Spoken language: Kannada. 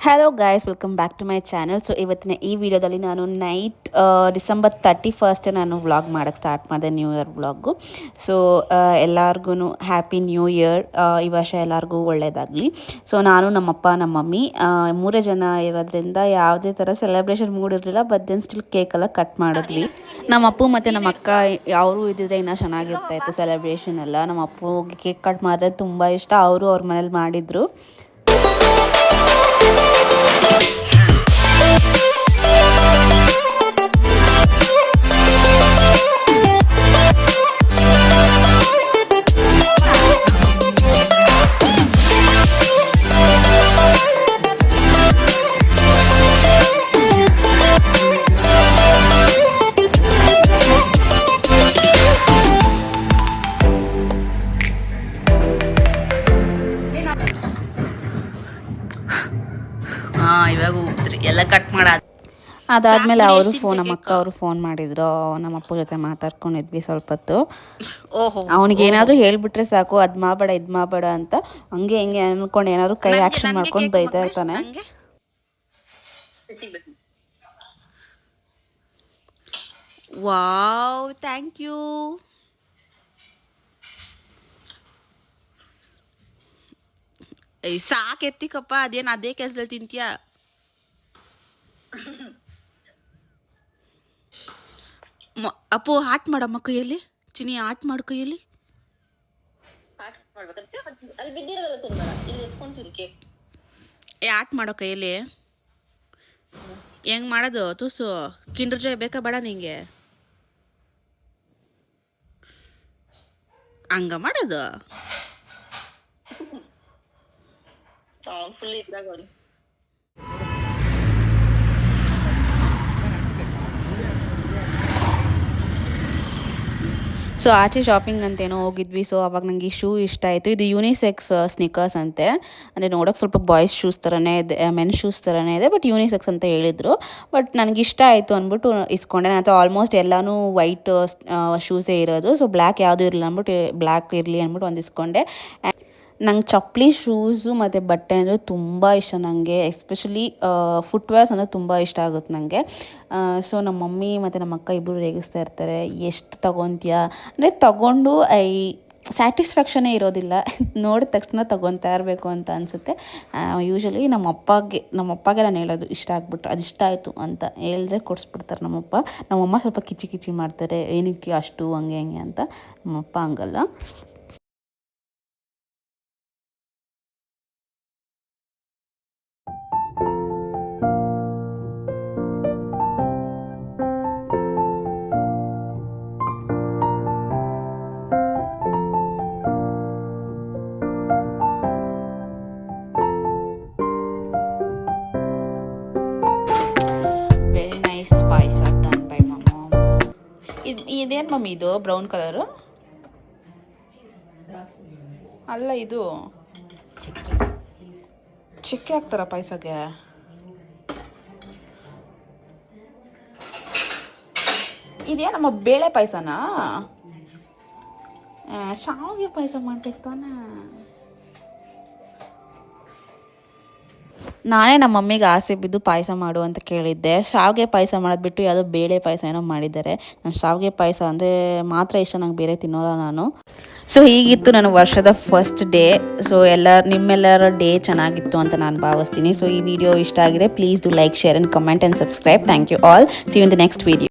Hello guys, welcome back to my channel. So ಇವತ್ತಿನ ಈ ವಿಡಿಯೋದಲ್ಲಿ ನಾನು ನೈಟ್ ಡಿಸೆಂಬರ್ 31 ನಾನು ವ್ಲಾಗ್ ಮಾಡೋಕ್ಕೆ ಸ್ಟಾರ್ಟ್ ಮಾಡಿದೆ, ನ್ಯೂ ಇಯರ್ ವ್ಲಾಗು. ಸೊ ಎಲ್ಲರಿಗೂ ಹ್ಯಾಪಿ ನ್ಯೂ ಇಯರ್. ಈ ವರ್ಷ ಎಲ್ಲರಿಗೂ ಒಳ್ಳೆಯದಾಗಲಿ. ಸೊ ನಾನು ನಮ್ಮಪ್ಪ ನಮ್ಮ ಮಮ್ಮಿ ಮೂರೇ ಜನ ಇರೋದ್ರಿಂದ ಯಾವುದೇ ಥರ ಸೆಲೆಬ್ರೇಷನ್ ಮೂಡ್ ಇರಲಿಲ್ಲ. ಬಟ್ ದೆನ್ ಸ್ಟಿಲ್ ಕೇಕೆಲ್ಲ ಕಟ್ ಮಾಡಿದ್ವಿ. ನಮ್ಮ ಅಪ್ಪು ಮತ್ತು ನಮ್ಮ ಅಕ್ಕ ಅವರು ಇದ್ದಿದ್ರೆ ಇನ್ನೂ ಚೆನ್ನಾಗಿರ್ತಾ ಇತ್ತು ಸೆಲೆಬ್ರೇಷನ್ ಎಲ್ಲ. ನಮ್ಮ ಅಪ್ಪುಗೆ ಕೇಕ್ ಕಟ್ ಮಾಡಿದ್ರೆ ತುಂಬ ಇಷ್ಟ. ಅವರು ಅವ್ರ ಮನೇಲಿ ಮಾಡಿದರು. ಇವಾಗ ಹೋಗ್ತೀರಿ ಎಲ್ಲ ಕಟ್ ಮಾಡ ಅದಾದ್ಮೇಲೆ ಅವರು ನಮ್ಮ ಅಕ್ಕ ಅವರು ಫೋನ್ ಮಾಡಿದ್ರು. ನಮ್ಮ ಅಪ್ಪ ಜೊತೆ ಮಾತಾಡ್ಕೊಂಡಿದ್ವಿ ಸ್ವಲ್ಪ ಹೊತ್ತು. ಅವನಿಗೆ ಏನಾದರೂ ಹೇಳ್ಬಿಟ್ರೆ ಸಾಕು, ಅದ್ ಮಾಡಬೇಡ ಇದ್ ಮಾಡಬೇಡ ಅಂತ ಹಂಗೆ ಹಿಂಗೆ ಅನ್ಕೊಂಡು ಏನಾದ್ರು ಕೈ ಆಕ್ಷನ್ ಮಾಡ್ಕೊಂಡು ಬೈತಾ ಇರ್ತಾನೆ. Wow, thank you. ಸಾಕು ಎತ್ತಿಕಪ್ಪ, ಅದೇನು ಅದೇ ಕೆಲಸದಲ್ಲಿ ತಿಂತೀಯ. ಅಪ್ಪು ಆಟ್ ಮಾಡಮ್ಮ ಕೈಯಲ್ಲಿ. ಚಿನಿ ಆಟ್ ಮಾಡು ಕೈಯಲ್ಲಿ. ಆಟ್ ಮಾಡೋ ಕೈಯಲ್ಲಿ. ಹೆಂಗ್ ಮಾಡೋದು ತುಸು? ಕಿಂಡರ್ ಜಾಯ್ ಬೇಕಾ ಬೇಡ ನಿಂಗೆ? ಹಂಗ ಮಾಡೋದು. ಫುಲ್ ಇದ್ರಾಗ ಸೊ ಆಚೆ ಶಾಪಿಂಗ್ ಅಂತೇನೋ ಹೋಗಿದ್ವಿ. ಸೊ ಅವಾಗ ನನಗೆ ಈ ಶೂ ಇಷ್ಟ ಆಯಿತು. ಇದು ಯೂನಿಸೆಕ್ಸ್ ಸ್ನಿಕರ್ಸ್ ಅಂತೆ. ಅಂದರೆ ನೋಡೋಕೆ ಸ್ವಲ್ಪ ಬಾಯ್ಸ್ ಶೂಸ್ ಥರನೇ ಇದೆ, ಮೆನ್ ಶೂಸ್ ಥರನೇ ಇದೆ, ಬಟ್ ಯೂನಿಸೆಕ್ಸ್ ಅಂತ ಹೇಳಿದರು. ಬಟ್ ನನಗೆ ಇಷ್ಟ ಆಯಿತು ಅಂದ್ಬಿಟ್ಟು ಇಸ್ಕೊಂಡೆ. ನಾನು ಆಲ್ಮೋಸ್ಟ್ ಎಲ್ಲನೂ ವೈಟ್ ಶೂಸೇ ಇರೋದು. ಸೊ ಬ್ಲ್ಯಾಕ್ ಯಾವುದೂ ಇರಲಿಲ್ಲ ಅಂದ್ಬಿಟ್ಟು ಬ್ಲ್ಯಾಕ್ ಇರಲಿ ಅಂದ್ಬಿಟ್ಟು ಒಂದು ಇಸ್ಕೊಂಡೆ. ನಂಗೆ ಚಪ್ಪಲಿ, ಶೂಸು ಮತ್ತು ಬಟ್ಟೆ ಅಂದರೆ ತುಂಬ ಇಷ್ಟ ನನಗೆ. ಎಸ್ಪೆಷಲಿ ಫುಟ್ವೇರ್ಸ್ ಅಂದರೆ ತುಂಬ ಇಷ್ಟ ಆಗುತ್ತೆ ನನಗೆ. ಸೊ ನಮ್ಮ ಮಮ್ಮಿ ಮತ್ತು ನಮ್ಮ ಅಕ್ಕ ಇಬ್ಬರು ರೇಗಿಸ್ತಾ ಇರ್ತಾರೆ, ಎಷ್ಟು ತೊಗೊತೀಯಾ ಅಂದರೆ ತೊಗೊಂಡು ಸ್ಯಾಟಿಸ್ಫ್ಯಾಕ್ಷನೇ ಇರೋದಿಲ್ಲ. ನೋಡಿದ ತಕ್ಷಣ ತೊಗೊತಾ ಇರಬೇಕು ಅಂತ ಅನಿಸುತ್ತೆ. ಯೂಶ್ವಲಿ ನಮ್ಮ ಅಪ್ಪಗೆ ನಾನು ಹೇಳೋದು, ಇಷ್ಟ ಆಗ್ಬಿಟ್ರು, ಅದು ಇಷ್ಟ ಆಯಿತು ಅಂತ ಹೇಳಿದ್ರೆ ಕೊಡಿಸ್ಬಿಡ್ತಾರೆ ನಮ್ಮಪ್ಪ. ನಮ್ಮಮ್ಮ ಸ್ವಲ್ಪ ಕಿಚಿ ಕಿಚಿ ಮಾಡ್ತಾರೆ, ಏನಕ್ಕೆ ಅಷ್ಟು ಹಂಗೆ ಹಂಗೆ ಅಂತ. ನಮ್ಮಪ್ಪ ಹಂಗಲ್ಲ. ಪಾಯಸ ಡನ್ ಬೈ ಮಮ್ಮ. ಇದೇನು ಮಮ್ಮಿ ಇದು ಬ್ರೌನ್ ಕಲರು? ಅಲ್ಲ, ಇದು ಚಕ್ಕೆ ಹಾಕ್ತಾರ ಪಾಯಸಕ್ಕೆ? ಇದೇನಮ್ಮ ಬೇಳೆ ಪಾಯಸನಾ? ಶಾವಿಗೆ ಪಾಯಸ ಮಾಡ್ಬೇಕು ತಾನೆ. ನಾನೇ ನಮ್ಮ ಮಮ್ಮಿಗೆ ಆಸೆ ಬಿದ್ದು ಪಾಯಸ ಮಾಡು ಅಂತ ಕೇಳಿದ್ದೆ. ಶಾವಿಗೆ ಪಾಯಸ ಮಾಡೋದ್ಬಿಟ್ಟು ಯಾವುದೋ ಬೇಳೆ ಪಾಯಸ ಏನೋ ಮಾಡಿದ್ದಾರೆ. ನಾನು ಶಾವಿಗೆ ಪಾಯಸ ಅಂದರೆ ಮಾತ್ರ ಇಷ್ಟ, ನಂಗೆ ಬೇರೆ ತಿನ್ನೋಲ್ಲ ನಾನು. ಸೊ ಹೀಗಿತ್ತು ನನ್ನ ವರ್ಷದ ಫಸ್ಟ್ ಡೇ. ಸೊ ನಿಮ್ಮೆಲ್ಲರ ಡೇ ಚೆನ್ನಾಗಿತ್ತು ಅಂತ ನಾನು ಭಾವಿಸ್ತೀನಿ. ಸೊ ಈ ವಿಡಿಯೋ ಇಷ್ಟ ಆಗಿದೆ, please do like, share and comment and subscribe. Thank you all. See you in the next video.